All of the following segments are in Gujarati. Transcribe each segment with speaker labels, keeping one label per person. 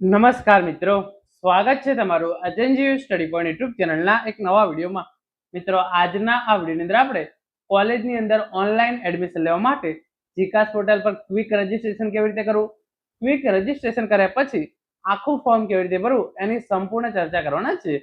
Speaker 1: નમસ્કાર મિત્રો, સ્વાગત છે તમારું અજનજીવ સ્ટડી પોઈન્ટ યુટ્યુબ ચેનલના એક નવા વિડીયોમાં. મિત્રો, આજના આ વિડીયોની અંદર આપણે કોલેજની અંદર ઓનલાઈન એડમિશન લેવા માટે જીકાસ પોર્ટલ પર ક્વિક રજીસ્ટ્રેશન કેવી રીતે કરવું, ક્વિક રજીસ્ટ્રેશન કર્યા પછી આખું ફોર્મ કેવી રીતે ભરવું એની સંપૂર્ણ ચર્ચા કરવાના છે.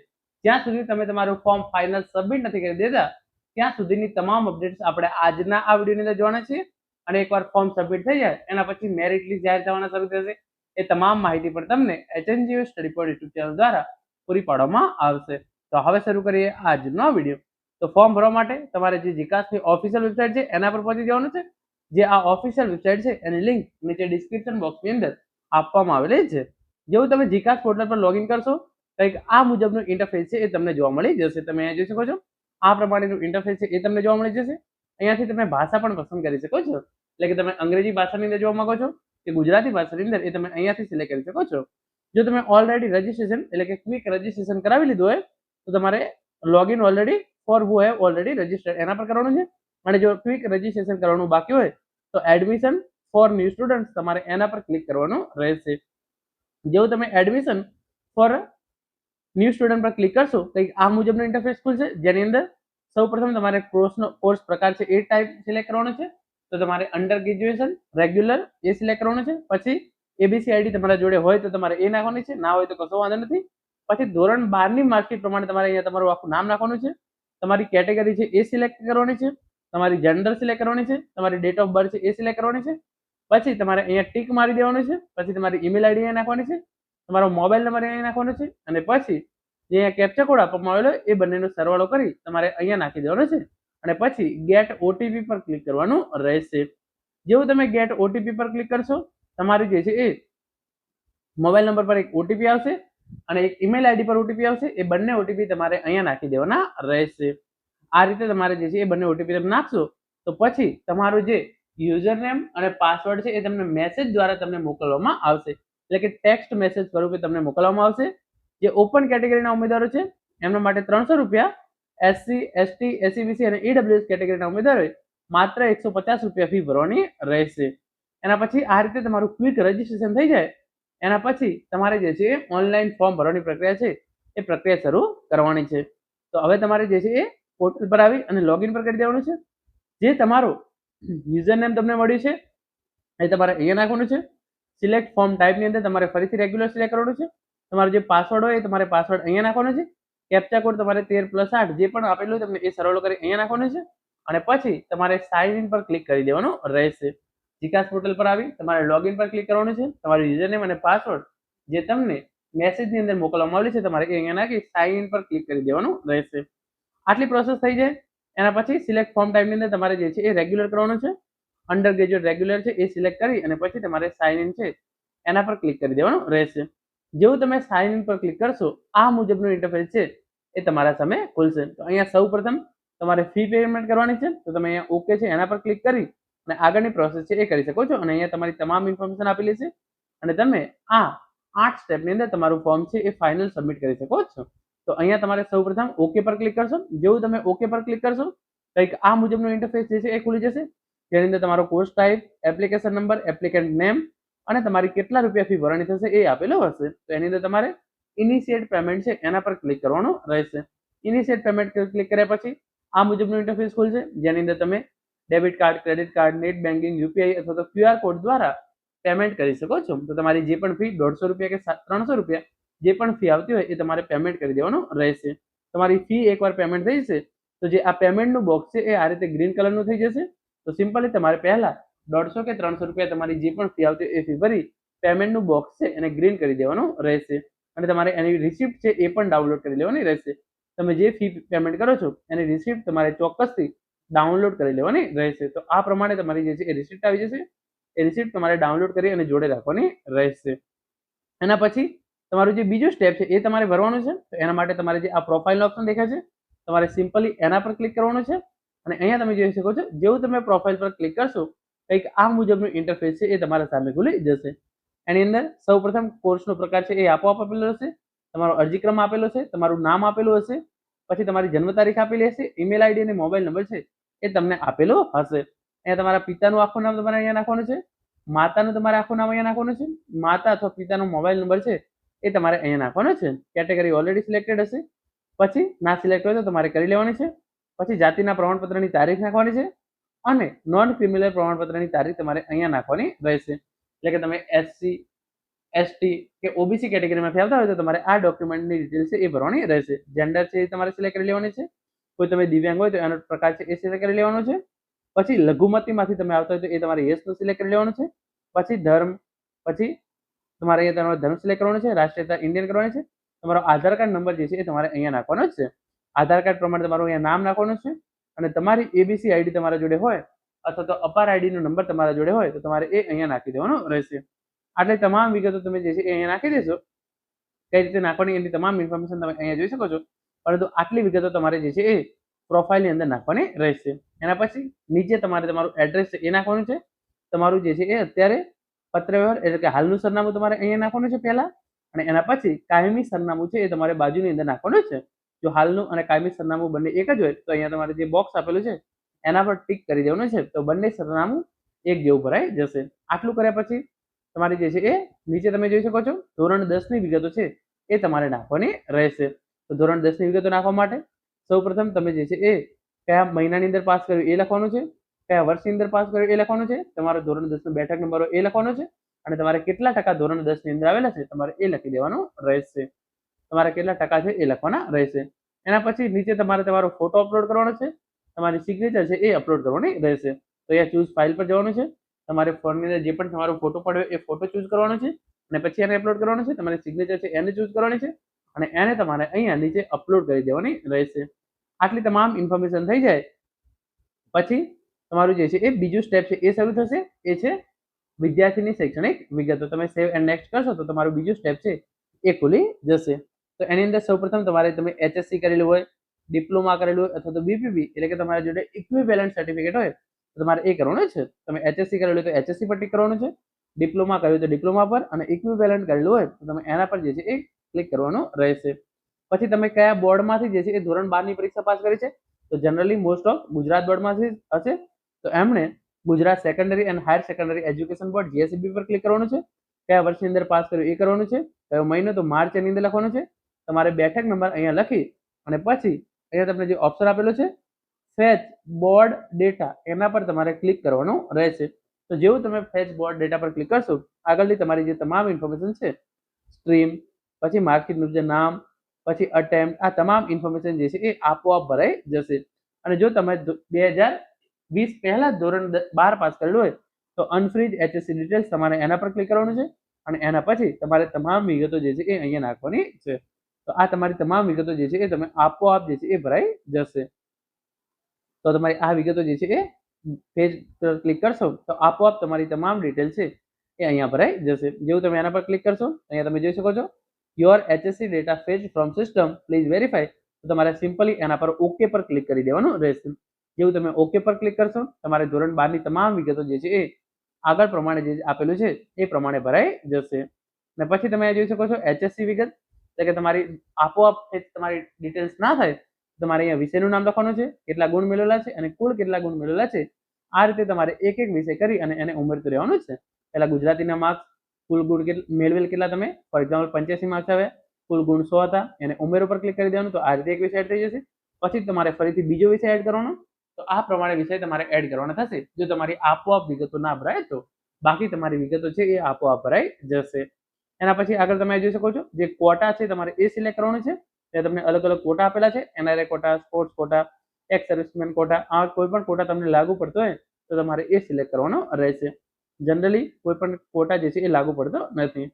Speaker 1: જ્યાં સુધી તમે તમારું ફોર્મ ફાઇનલ સબમિટ નથી કરી દેતા ત્યાં સુધીની તમામ અપડેટ્સ આપણે આજના આ વિડીયોની અંદર જોવાના છીએ. અને એકવાર ફોર્મ સબમિટ થઈ જાય એના પછી મેરિટ લિસ્ટ જાહેર થવાના શરૂ થશે. એ તમામ માહિતી પણ તમને HNGO study point YouTube channel દ્વારા પૂરી પાડવામાં આવશે. તો હવે શરૂ કરીએ આજનો વિડીયો. તો ફોર્મ ભરવા માટે તમારે જે જીકાસની ઓફિશિયલ વેબસાઇટ છે એના પર પહોંચી જવાનું છે. જે આ ઓફિશિયલ વેબસાઇટ છે એની લિંક નીચે ડિસ્ક્રિપ્શન બોક્સની અંદર આપવામાં આવેલી છે. જેવું તમે જીકાસ પોર્ટલ પર લોગિન કરશો કંઈક આ મુજબનું ઇન્ટરફેસ છે એ તમને જોવા મળી જશે. તમે અહીંયા જોઈ શકો છો આ પ્રમાણેનું ઇન્ટરફેસ છે એ તમને જોવા મળી જશે. અહીંયાથી તમે ભાષા પણ પસંદ કરી શકો છો, એટલે કે તમે અંગ્રેજી ભાષાની અંદર જોવા માંગો છો કે ગુજરાતી ભાષાની અંદર, એ તમે અહીંયાથી સિલેક્ટ કરી શકો છો. જો તમે ઓલરેડી રજીસ્ટ્રેશન એટલે કે ક્વિક રજીસ્ટ્રેશન કરાવી લીધું હોય તો તમારે login already for who have already registered એના પર કરવાનું છે. અને જો ક્વિક રજીસ્ટ્રેશન કરવાનું બાકી હોય તો એડમિશન ફોર ન્યૂ સ્ટુડન્ટ તમારે એના પર ક્લિક કરવાનું રહેશે. જેવું તમે એડમિશન ફોર ન્યૂ સ્ટુડન્ટ પર ક્લિક કરશો કંઈક આ મુજબનો ઇન્ટરફેસ ખુલશે, જેની અંદર સૌપ્રથમ તમારે કોર્સ પ્રકાર છે એ ટાઈપ સિલેક્ટ કરવાનો છે. તો તમારે અંડર ગ્રેજ્યુએશન રેગ્યુલર એ સિલેક્ટ કરવાનું છે. પછી એબીસી આઈડી તમારા જોડે હોય તો તમારે એ નાખવાની છે, ના હોય તો કશો વાંધો નથી. પછી ધોરણ 12ની માર્કશીટ પ્રમાણે તમારે અહીંયા તમારું આખું નામ નાખવાનું છે. તમારી કેટેગરી છે એ સિલેક્ટ કરવાની છે. તમારી જેન્ડર સિલેક્ટ કરવાની છે. તમારી ડેટ ઓફ બર્થ છે એ સિલેક્ટ કરવાની છે. પછી તમારે અહીંયા ટીક મારી દેવાનું છે. પછી તમારી ઈમેલ આઈડી અહીંયા નાખવાની છે. તમારો મોબાઈલ નંબર અહીંયા નાખવાનો છે. અને પછી જે અહીંયા કેપ્ચા કોડ આપવામાં આવેલો એ બંનેનો સરવાળો કરી તમારે અહીંયા નાખી દેવાનો છે. અને પછી ગેટ ઓટીપી પર ક્લિક કરવાનું રહેશે. જેવું તમે ગેટ ઓટીપી પર ક્લિક કરશો તમારી જે છે એ મોબાઈલ નંબર પર એક ઓટીપી આવશે અને એક ઈમેલ આઈડી પર ઓટીપી આવશે. એ બંને ઓટીપી તમારે અહીંયા નાખી દેવાના રહેશે. આ રીતે તમારે જે છે એ બંને ઓટીપી તમે નાખશો તો પછી તમારું જે યુઝર નેમ અને પાસવર્ડ છે એ તમને મેસેજ દ્વારા તમને મોકલવામાં આવશે, એટલે કે ટેક્સ્ટ મેસેજ સ્વરૂપે તમને મોકલવામાં આવશે. જે ઓપન કેટેગરીના ઉમેદવારો છે એમના માટે 300 રૂપિયા, એસસી એસટી એસસીબીસી અને ઈડબ્લ્યુએસ કેટેગરીના ઉમેદવારોએ માત્ર 150 રૂપિયા ફી ભરવાની રહેશે. એના પછી આ રીતે તમારું ક્વિક રજીસ્ટ્રેશન થઈ જાય એના પછી તમારે જે છે ઓનલાઈન ફોર્મ ભરવાની પ્રક્રિયા છે એ પ્રક્રિયા શરૂ કરવાની છે. તો હવે તમારે જે છે એ પોર્ટલ પર આવી અને લોગિન પર કરી દેવાનું છે. જે તમારું યુઝર નેમ તમને મળ્યું છે એ તમારે અહીંયા નાખવાનું છે. સિલેક્ટ ફોર્મ ટાઈપની અંદર તમારે ફરીથી રેગ્યુલર સિલેક્ટ કરવાનું છે. તમારો જે પાસવર્ડ હોય એ તમારે પાસવર્ડ અહીંયા નાખવાનો છે. કેપ્ચા કોડ તમારે 13+8 જે પણ આપેલું હોય તમને એ સરળ કરી અહીંયા નાખવાનું છે. અને પછી તમારે સાઇન ઇન પર ક્લિક કરી દેવાનું રહેશે. જીકાસ પોર્ટલ પર આવી તમારે લોગિન પર ક્લિક કરવાનું છે. તમારું યુઝર નેમ અને પાસવર્ડ જે તમને મેસેજની અંદર મોકલવામાં આવેલી છે તમારે એ અહીંયા નાખી સાઇન ઇન પર ક્લિક કરી દેવાનું રહેશે. આટલી પ્રોસેસ થઈ જાય એના પછી સિલેક્ટ ફોર્મ ટાઈપની અંદર તમારે જે છે એ રેગ્યુલર કરવાનું છે. અંડર ગ્રેજ્યુએટ રેગ્યુલર છે એ સિલેક્ટ કરી અને પછી તમારે સાઇન ઇન છે એના પર ક્લિક કરી દેવાનું રહેશે. જેવું તમે સાઇન ઇન પર ક્લિક કરશો આ મુજબનું ઇન્ટરફેસ છે એ તમારા સામે ખુલશે. તો અહીંયા સૌ પ્રથમ તમારે ફી પેમેન્ટ કરવાની છે. તો તમે અહીંયા ઓકે છે એના પર ક્લિક કરી અને આગળની પ્રોસેસ છે એ કરી શકો છો. અને અહીંયા તમારી તમામ ઇન્ફોર્મેશન આપેલી છે અને તમે આ 8 સ્ટેપની અંદર તમારું ફોર્મ છે એ ફાઇનલ સબમિટ કરી શકો છો. તો અહીંયા તમારે સૌપ્રથમ ઓકે પર ક્લિક કરશો. જેવું તમે ઓકે પર ક્લિક કરશો કંઈક આ મુજબનું ઇન્ટરફેસ જે છે એ ખુલી જશે. જેની અંદર તમારો course type, application number, applicant name અને તમારી કેટલા રૂપિયા ફી ભરવાની થશે એ આપેલો હશે. તો એની અંદર તમારે ઇનિશિયેટ પેમેન્ટ છે એના પર ક્લિક કરવાનું રહેશે. ઇનિશિયેટ પેમેન્ટ ક્લિક કર્યા પછી આ મુજબનું ઇન્ટરફેસ ખુલશે, જેની અંદર તમે debit card, credit card, net banking, UPI અથવા તો ક્યુઆર કોડ દ્વારા પેમેન્ટ કરી શકો છો. તો તમારી જે પણ ફી 150 રૂપિયા કે 300 રૂપિયા જે પણ ફી આવતી હોય એ તમારે પેમેન્ટ કરી દેવાનું રહેશે. તમારી ફી એકવાર પેમેન્ટ થઈ જશે તો જે આ પેમેન્ટનું બોક્સ છે એ આ રીતે ગ્રીન કલરનું થઈ જશે. તો સિમ્પલી તમારે પહેલા 150 કે 300 રૂપિયા તમારી જે પણ ફી આવતી એ ફી ભરી પેમેન્ટનું બોક્સ છે એને ગ્રીન કરી દેવાનું રહેશે. અને તમારે એની રિસિપ્ટ છે એ પણ ડાઉનલોડ કરી લેવાની રહેશે. તમે જે ફી પેમેન્ટ કરો છો એની રિસિપ્ટ તમારે ચોક્કસથી ડાઉનલોડ કરી લેવાની રહેશે. તો આ પ્રમાણે તમારી જે છે એ રિસિપ્ટ આવી જશે. એ રિસિપ્ટ તમારે ડાઉનલોડ કરી અને જોડે રાખવાની રહેશે. એના પછી તમારું જે બીજું સ્ટેપ છે એ તમારે ભરવાનું છે. તો એના માટે તમારે જે આ પ્રોફાઇલનો ઓપ્શન દેખાય છે તમારે સિમ્પલી એના પર ક્લિક કરવાનું છે. અને અહીંયા તમે જોઈ શકો છો જેવું તમે પ્રોફાઇલ પર ક્લિક કરશો કંઈક આ મુજબનું ઇન્ટરફેસ છે એ તમારા સામે ખુલી જશે. એની અંદર સૌપ્રથમ કોર્સનો પ્રકાર છે એ આપોઆપ આપેલો હશે, તમારો અરજીક્રમ આપેલો છે, તમારું નામ આપેલું હશે, પછી તમારી જન્મ તારીખ આપેલી હશે, ઈમેલ આઈડી અને મોબાઈલ નંબર છે એ તમને આપેલો હશે. અહીંયા તમારા પિતાનું આખું નામ તમારે અહીંયા નાખવાનું છે. માતાનું તમારે આખું નામ અહીંયા નાખવાનું છે, માતા અથવા પિતાનો મોબાઈલ નંબર છે એ તમારે અહીંયા નાખવાનો છે. કેટેગરી ઓલરેડી સિલેક્ટેડ હશે. પછી ના સિલેક્ટ હોય તો તમારે કરી લેવાની છે. પછી જાતિના પ્રમાણપત્રની તારીખ નાખવાની છે અને નોન ક્રિમિનલ પ્રમાણપત્રની તારીખ તમારે અહીંયા નાખવાની રહેશે. એટલે કે તમે એસસી, એસટી કે ઓબીસી કેટેગરીમાંથી આવતા હોય તો તમારે આ ડોક્યુમેન્ટની ડિટેલ છે એ ભરવાની રહેશે. જેન્ડર છે એ તમારે સિલેક્ટ કરી લેવાની છે. કોઈ તમે દિવ્યાંગ હોય તો એનો પ્રકાર છે એ સિલેક્ટ કરી લેવાનો છે. પછી લઘુમતીમાંથી તમે આવતા હોય તો એ તમારે યસનું સિલેક્ટ કરી લેવાનું છે. પછી ધર્મ, પછી તમારે અહીંયા તમારો ધર્મ સિલેક્ટ કરવાનો છે. રાષ્ટ્રીયતા ઇન્ડિયન કરવાની છે. તમારો આધાર કાર્ડ નંબર જે છે એ તમારે અહીંયા નાખવાનો જ છે. આધાર કાર્ડ પ્રમાણે તમારું અહીંયા નામ નાખવાનું છે અને તમારી એબીસી આઈડી તમારા જોડે હોય અથવા તો અપાર આઈડીનો નંબર તમારા જોડે હોય તો તમારે એ અહીંયા નાખી દેવાનો રહેશે. આટલી તમામ વિગતો તમે જે છે એ અહીંયા નાખી દેશો. કઈ રીતે નાખવાની એની તમામ ઇન્ફોર્મેશન તમે અહીંયા જોઈ શકો છો. પરંતુ આટલી વિગતો તમારે જે છે એ પ્રોફાઇલની અંદર નાખવાની રહેશે. એના પછી નીચે તમારે તમારું એડ્રેસ છે એ નાખવાનું છે. તમારું જે છે એ અત્યારે પત્રવ્યવહાર એટલે કે હાલનું સરનામું તમારે અહીંયા નાખવાનું છે પહેલા, અને એના પછી કાયમી સરનામું છે એ તમારે બાજુની અંદર નાખવાનું છે. જો હાલનું અને કાયમી સરનામું બંને એક જ હોય તો અહીંયા તમારે જે બોક્સ આપેલું છે એના પર ટિક કરી દેવાનું છે. તો બંને સરનામું એક જેવું ભરાઈ જશે. આટલું કર્યા પછી તમારી જે છે એ નીચે તમે જોઈ શકો છો ધોરણ 10 ની વિગતો છે એ તમારે નાખવાની રહેશે. તો ધોરણ 10 ની વિગતો નાખવા માટે સૌપ્રથમ તમે જે છે એ કયા મહિનાની અંદર પાસ કર્યું એ લખવાનું છે, કયા વર્ષની અંદર પાસ કર્યું એ લખવાનું છે, તમારો ધોરણ 10 નો બેઠક નંબર એ લખવાનો છે અને તમારે કેટલા ટકા ધોરણ 10 ની અંદર આવેલા છે તમારે એ લખી દેવાનું રહેશે. તમારે કેટલા ટકા છે એ લખવાના રહેશે. એના પછી નીચે તમારે તમારો ફોટો અપલોડ કરવાનો છે, તમારી સિગ્નેચર છે એ અપલોડ કરવાની રહેશે. તો અહીંયા ચૂઝ ફાઇલ પર જવાનું છે. તમારે ફોનની અંદર જે પણ તમારો ફોટો પડ્યો એ ફોટો ચૂઝ કરવાનો છે અને પછી એને અપલોડ કરવાનો છે. તમારી સિગ્નેચર છે એને ચૂઝ કરવાની છે અને એને તમારે અહીંયા નીચે અપલોડ કરી દેવાની રહેશે. આટલી તમામ ઇન્ફોર્મેશન થઈ જાય પછી તમારું જે છે એ બીજું સ્ટેપ છે એ શરૂ થશે. એ છે વિદ્યાર્થીની શૈક્ષણિક વિગતો. તમે સેવ એન્ડ નેક્સ્ટ કરશો તો તમારું બીજું સ્ટેપ છે એ ખુલી જશે. તો એની અંદર સૌપ્રથમ તમારે તમે એચએસસી કરેલું હોય, ડિપ્લોમા કરેલું હોય અથવા તો બીપીબી એટલે કે તમારા જોડે ઇક્વિવેલન્ટ સર્ટિફિકેટ હોય તો તમારે એ કરવાનું છે. તમે એચએસસી કરેલું હોય તો એચએસસી પર ટિક કરવાનું છે, ડિપ્લોમા કર્યું તો ડિપ્લોમા પર, અને ઇક્વિવેલન્ટ કરેલું હોય તો તમે એના પર જે છે એ ક્લિક કરવાનું રહેશે. પછી તમે કયા બોર્ડમાંથી જે છે એ ધોરણ 12 ની પરીક્ષા પાસ કરી છે તો જનરલી મોસ્ટ ઓફ ગુજરાત બોર્ડમાંથી હશે તો એમણે Gujarat secondary and higher secondary education board GSEB પર ક્લિક કરવાનું છે. કયા વર્ષની અંદર પાસ કર્યું એ કરવાનું છે. કયો મહિનો તો માર્ચ એની અંદર લખવાનું છે. તમારે બેઠક નંબર અહીંયા લખી અને પછી અહીંયા તમને જે ઓપ્શન આપેલો છે ફેચ બોર્ડ ડેટા એના પર તમારે ક્લિક કરવાનું રહેશે. તો જેવું તમે ફેચ બોર્ડ ડેટા પર ક્લિક કરશો આગળની તમારી જે તમામ ઇન્ફોર્મેશન છે સ્ટ્રીમ, પછી માર્કશીટનું જે નામ, પછી અટેમ્પ્ટ, આ તમામ ઇન્ફોર્મેશન જે છે એ આપોઆપ ભરાઈ જશે. અને જો તમે 2020 પહેલા ધોરણ 12 પાસ કરેલું હોય તો અનફ્રીજ એચએસસી ડિટેલ્સ તમારે એના પર ક્લિક કરવાનું છે અને એના પછી તમારે તમામ વિગતો જે છે એ અહીંયા નાખવાની છે. તો આ તમારી તમામ વિગતો જે છે એ તમે આપોઆપ જે છે એ ભરાઈ જશે. તો તમારી આ વિગતો જે છે એ પેજ પર ક્લિક કરશો તો આપોઆપ તમારી તમામ ડિટેલ છે એ અહીંયા ભરાઈ જશે. જેવું તમે એના પર ક્લિક કરશો અહીંયા તમે જોઈ શકો છો your HSC data fetch from system please verify. તો તમારે સિમ્પલી એના પર ઓકે પર ક્લિક કરી દેવાનું રહેશે. જેવું તમે ઓકે પર ક્લિક કરશો તમારે ધોરણ 12 ની તમામ વિગતો જે છે એ આગળ પ્રમાણે જે આપેલું છે એ પ્રમાણે ભરાઈ જશે. અને પછી તમે જોઈ શકો છો એચએસસી વિગત એટલે કે તમારી આપોઆપ તમારી ડિટેલ્સ ના થાય તમારે અહીંયા વિષયનું નામ લખવાનું છે, કેટલા ગુણ મેળવેલા છે અને કુલ કેટલા ગુણ મેળવેલા છે. આ રીતે તમારે એક એક વિષય કરી અને એને ઉમેરતું રહેવાનું છે. પહેલા ગુજરાતીના માર્ક્સ, કુલ ગુણ મેળવેલ કેટલા તમે, ફોર એક્ઝામ્પલ 85 માર્ક્સ આવે, કુલ ગુણ 100 હતા, એને ઉમેર ઉપર ક્લિક કરી દેવાનું. તો આ રીતે એક વિષય એડ થઈ જશે. પછી તમારે ફરીથી બીજો વિષય એડ કરવાનો. તો આ પ્રમાણે વિષય તમારે એડ કરવાના થશે. જો તમારી આપોઆપ વિગતો ના ભરાય તો બાકી તમારી વિગતો છે એ આપોઆપ ભરાઈ જશે. એના પછી આગળ તમે જોઈ શકો છો જે કોટા છે તમારે એ સિલેક્ટ કરવાનું છે. ત્યાં તમને અલગ અલગ કોટા આપેલા છે, NRI quota, sports quota, ex serviceman quota. આ કોઈ પણ કોટા તમને લાગુ પડતો હોય તો તમારે એ સિલેક્ટ કરવાનો રહેશે. જનરલી કોઈ પણ કોટા જે છે એ લાગુ પડતો નથી.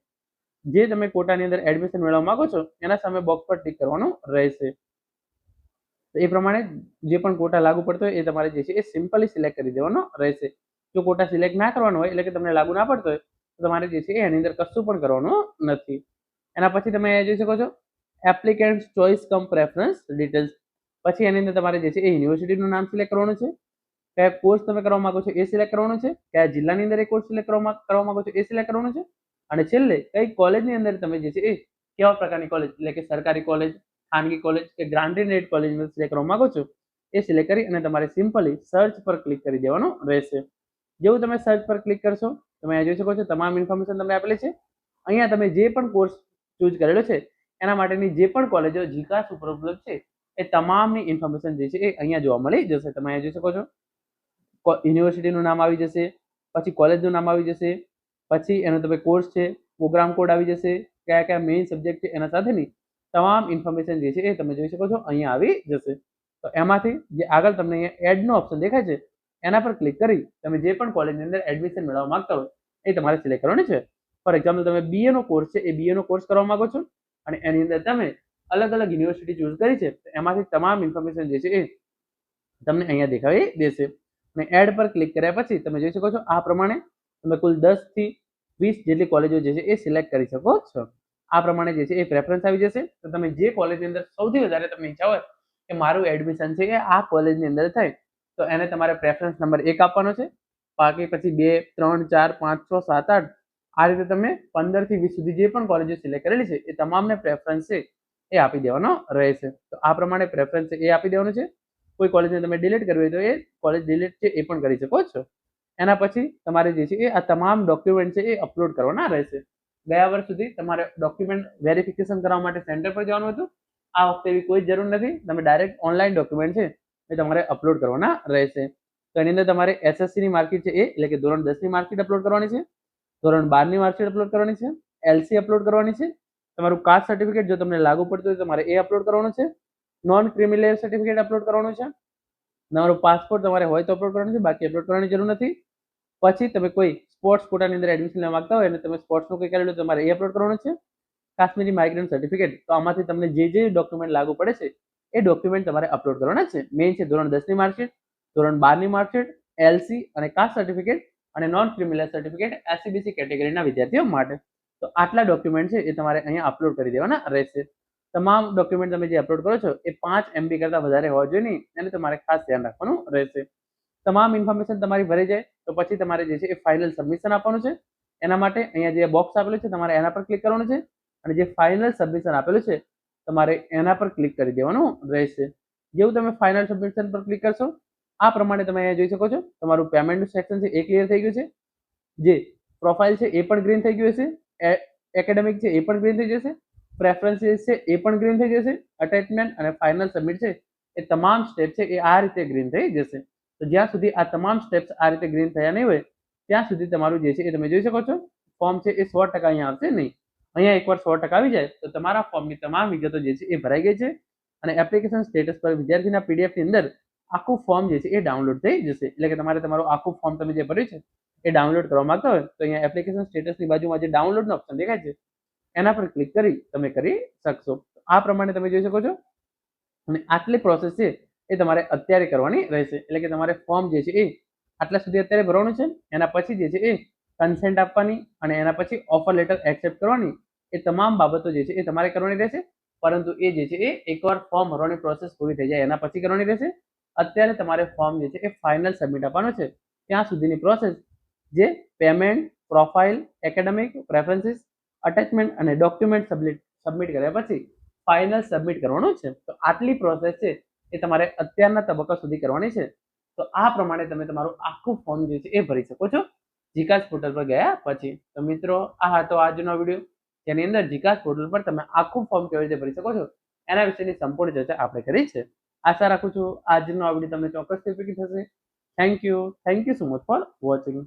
Speaker 1: જે તમે કોટાની અંદર એડમિશન મેળવવા માંગો છો એના સામે બોક્સ પર ટિક કરવાનું રહેશે. તો એ પ્રમાણે જે પણ કોટા લાગુ પડતો હોય એ તમારે જે છે એ સિમ્પલી સિલેક્ટ કરી દેવાનો રહેશે. જો કોટા સિલેક્ટ ના કરવાનો હોય એટલે કે તમને લાગુ ના પડતો હોય તો તમારે જે છે એની અંદર કશું પણ કરવાનું નથી. એના પછી તમે જોઈ શકો છો એપ્લિકેન્ટ ચોઇસ કમ પ્રેફરન્સ ડિટેલ્સ. પછી એની અંદર તમારે જે છે એ યુનિવર્સિટીનું નામ સિલેક્ટ કરવાનું છે, કયા કોર્સ તમે કરવા માંગો છો એ સિલેક્ટ કરવાનું છે, કયા જિલ્લાની અંદર એ કોર્સ સિલેક્ટ કરવા માંગો છો એ સિલેક્ટ કરવાનું છે, અને છેલ્લે કઈ કોલેજની અંદર તમે જે છે એ કેવા પ્રકારની કોલેજ એટલે કે સરકારી કોલેજ, ખાનગી કોલેજ કે ગ્રાન્ટેડ એડ કોલેજ સિલેક્ટ કરવા માંગો છો એ સિલેક્ટ કરી અને તમારે સિમ્પલી સર્ચ પર ક્લિક કરી દેવાનું રહેશે. જેવું તમે સર્ચ પર ક્લિક કરશો તમે અહીંયા જોઈ શકો છો તમામ ઇન્ફોર્મેશન તમને આપેલી છે. અહીંયા તમે જે પણ કોર્સ ચૂઝ કરેલો છે એના માટેની જે પણ કોલેજો જીકાસ ઉપર ઉપલબ્ધ છે એ તમામની ઇન્ફોર્મેશન જે છે એ અહીંયા જોવા મળી જશે. તમે અહીંયા જોઈ શકો છો યુનિવર્સિટીનું નામ આવી જશે, પછી કોલેજનું નામ આવી જશે, પછી એનો તમે કોર્સ છે, પ્રોગ્રામ કોડ આવી જશે, કયા કયા મેઇન સબ્જેક્ટ છે એના સાથેની તમામ ઇન્ફોર્મેશન જે છે એ તમે જોઈ શકો છો અહીંયા આવી જશે. તો એમાંથી જે આગળ તમને અહીંયા એડનો ઓપ્શન દેખાય છે એના પર ક્લિક કરી તમે જે પણ કોલેજની અંદર એડમિશન મેળવવા માંગતા હોય એ તમારે સિલેક્ટ કરવાની છે. ફોર એક્ઝામ્પલ તમે BA નો કોર્સ છે એ BA નો કોર્સ કરવા માંગો છો અને એની અંદર તમે અલગ અલગ યુનિવર્સિટી ચૂઝ કરી છે, એમાંથી તમામ ઇન્ફોર્મેશન જે છે એ તમને અહીંયા દેખાવી દેશે. અને એડ પર ક્લિક કર્યા પછી તમે જોઈ શકો છો આ પ્રમાણે તમે કુલ 10 થી 20 જેટલી કોલેજો જે છે એ સિલેક્ટ કરી શકો છો. આ પ્રમાણે જે છે એ પ્રેફરન્સ આવી જશે. તો તમે જે કોલેજની અંદર સૌથી વધારે તમને ઈચ્છા હોય કે મારું એડમિશન છે કે આ કોલેજની અંદર થાય તો એને તમારે પ્રેફરન્સ નંબર 1 આપવાનો છે. બાકી પછી 2, 3, 4, 5, 6, 7, 8 આ રીતે તમે 15 થી 20 સુધી જે પણ કોલેજો સિલેક્ટ કરેલી છે એ તમામને પ્રેફરન્સ છે એ આપી દેવાનો રહેશે. તો આ પ્રમાણે પ્રેફરન્સ એ આપી દેવાનું છે. કોઈ કોલેજને તમે ડિલીટ કરવી હોય તો એ કોલેજ ડિલીટ છે એ પણ કરી શકો છો. એના પછી તમારે જે છે એ આ તમામ ડોક્યુમેન્ટ છે એ અપલોડ કરવાના રહેશે. ગયા વર્ષ સુધી તમારે ડોક્યુમેન્ટ વેરિફિકેશન કરવા માટે સેન્ટર પર જવાનું હતું. આ વખતે એવી કોઈ જરૂર નથી. તમે ડાયરેક્ટ ઓનલાઈન ડોક્યુમેન્ટ છે એ તમારે અપલોડ કરવાના રહેશે. તો એની અંદર તમારે SSC ની માર્કશીટ છે એ એટલે કે ધોરણ 10 ની માર્કશીટ અપલોડ કરવાની છે, ધોરણ 12 ની માર્કશીટ અપલોડ કરવાની છે, LC અપલોડ કરવાની છે, તમારું કાસ્ટ સર્ટિફિકેટ જો તમને લાગુ પડતું હોય તમારે એ અપલોડ કરવાનું છે, non creamy layer certificate upload કરવાનું છે, તમારું પાસપોર્ટ તમારે હોય તો અપલોડ કરવાનું છે, બાકી અપલોડ કરવાની જરૂર નથી. પછી તમે કોઈ સ્પોર્ટ્સ કોટાની અંદર એડમિશન લેવા માંગતા હોય અને તમે સ્પોર્ટ્સનું કંઈ કરેલું તમારે એ અપલોડ કરવાનું છે. કાશ્મીરી માઇગ્રન્ટ સર્ટિફિકેટ, તો આમાંથી તમને જે ડોક્યુમેન્ટ લાગુ પડે છે એ ડોક્યુમેન્ટ તમારે અપલોડ કરવાના છે. મેઇન છે ધોરણ 10 ની માર્કશીટ, ધોરણ 12 ની માર્કશીટ, LC અને કાસ્ટ સર્ટિફિકેટ અને નોન ક્રિમિનલ સર્ટિફિકેટ SCBC કેટેગરીના વિદ્યાર્થીઓ માટે. તો આટલા ડોક્યુમેન્ટ છે એ તમારે અહીંયા અપલોડ કરી દેવાના રહેશે. તમામ ડોક્યુમેન્ટ તમે જે અપલોડ કરો છો એ 5 MB કરતાં વધારે હોવા જોઈએ નહીં, એને તમારે ખાસ ધ્યાન રાખવાનું રહેશે. તમામ ઇન્ફોર્મેશન તમારી ભરાઈ જાય તો પછી તમારે જે છે એ ફાઇનલ સબમિશન આપવાનું છે. એના માટે અહીંયા જે બોક્સ આપેલું છે તમારે એના પર ક્લિક કરવાનું છે અને જે ફાઇનલ સબમિશન આપેલું છે તમારે એના પર ક્લિક કરી દેવાનું રહેશે. જેવું તમે ફાઇનલ સબમિશન પર ક્લિક કરશો આ પ્રમાણે તમે અહીંયા જોઈ શકો છો તમારું પેમેન્ટનું સેક્શન છે એ ક્લિયર થઈ ગયું છે. જે પ્રોફાઇલ છે એ પણ ગ્રીન થઈ ગયું હશે, એકેડેમિક છે એ પણ ગ્રીન થઈ જશે, પ્રેફરન્સીસ છે એ પણ ગ્રીન થઈ જશે, અટેચમેન્ટ અને ફાઇનલ સબમિટ છે એ તમામ સ્ટેપ છે એ આ રીતે ગ્રીન થઈ જશે. તો જ્યાં સુધી આ તમામ સ્ટેપ્સ આ રીતે ગ્રીન થયા નહીં હોય ત્યાં સુધી તમારું જે છે એ તમે જોઈ શકો છો ફોર્મ છે એ 100% અહીંયા આવશે નહીં. અહીંયા એકવાર 100% આવી જાય તો તમારા ફોર્મની તમામ વિગતો જે છે એ ભરાઈ ગઈ છે અને એપ્લિકેશન સ્ટેટસ પર વિદ્યાર્થીના PDF ની અંદર આખું ફોર્મ જે છે એ ડાઉનલોડ થઈ જશે. એટલે કે તમારે તમારું આખું ફોર્મ તમે જે ભર્યું છે એ ડાઉનલોડ કરવા માંગતા હોય તો અહીંયા એપ્લિકેશન સ્ટેટસની બાજુમાં જે ડાઉનલોડનો ઓપ્શન દેખાય છે એના પર ક્લિક કરી તમે કરી શકશો. આ પ્રમાણે તમે જોઈ શકો છો અને આટલી પ્રોસેસ છે એ તમારે અત્યારે કરવાની રહેશે. એટલે કે તમારે ફોર્મ જે છે એ આટલા સુધી અત્યારે ભરવાનું છે, એના પછી જે છે એ કન્સેન્ટ આપવાની અને એના પછી ઓફર લેટર એક્સેપ્ટ કરવાની એ તમામ બાબતો જે છે એ તમારે કરવાની રહેશે. પરંતુ એ જે છે એ એકવાર ફોર્મ ભરવાની પ્રોસેસ પૂરી થઈ જાય એના પછી કરવાની રહેશે. અત્યારે તમારે ફોર્મ જે છે એ ફાઇનલ સબમિટ આપવાનું છે ત્યાં સુધીની પ્રોસેસ જે payment, profile, academic, preferences, attachment અને ડોક્યુમેન્ટ સબમિટ કર્યા પછી ફાઇનલ સબમિટ કરવાનું છે. તો આટલી પ્રોસેસ છે એ તમારે અત્યારના તબક્કા સુધી કરવાની છે. તો આ પ્રમાણે તમે તમારું આખું ફોર્મ જે છે એ ભરી શકો છો જીકાસ પોર્ટલ પર ગયા પછી. તો મિત્રો આ હતો આજનો વિડીયો જેની અંદર જીકાસ પોર્ટલ પર તમે આખું ફોર્મ કેવી રીતે ભરી શકો છો એના વિશેની સંપૂર્ણ ચર્ચા આપણે કરી છે. આશા રાખું છું આજનો આ વિડીયો તમને ચોક્કસથી ઉપયોગી થશે. Thank you so much for watching.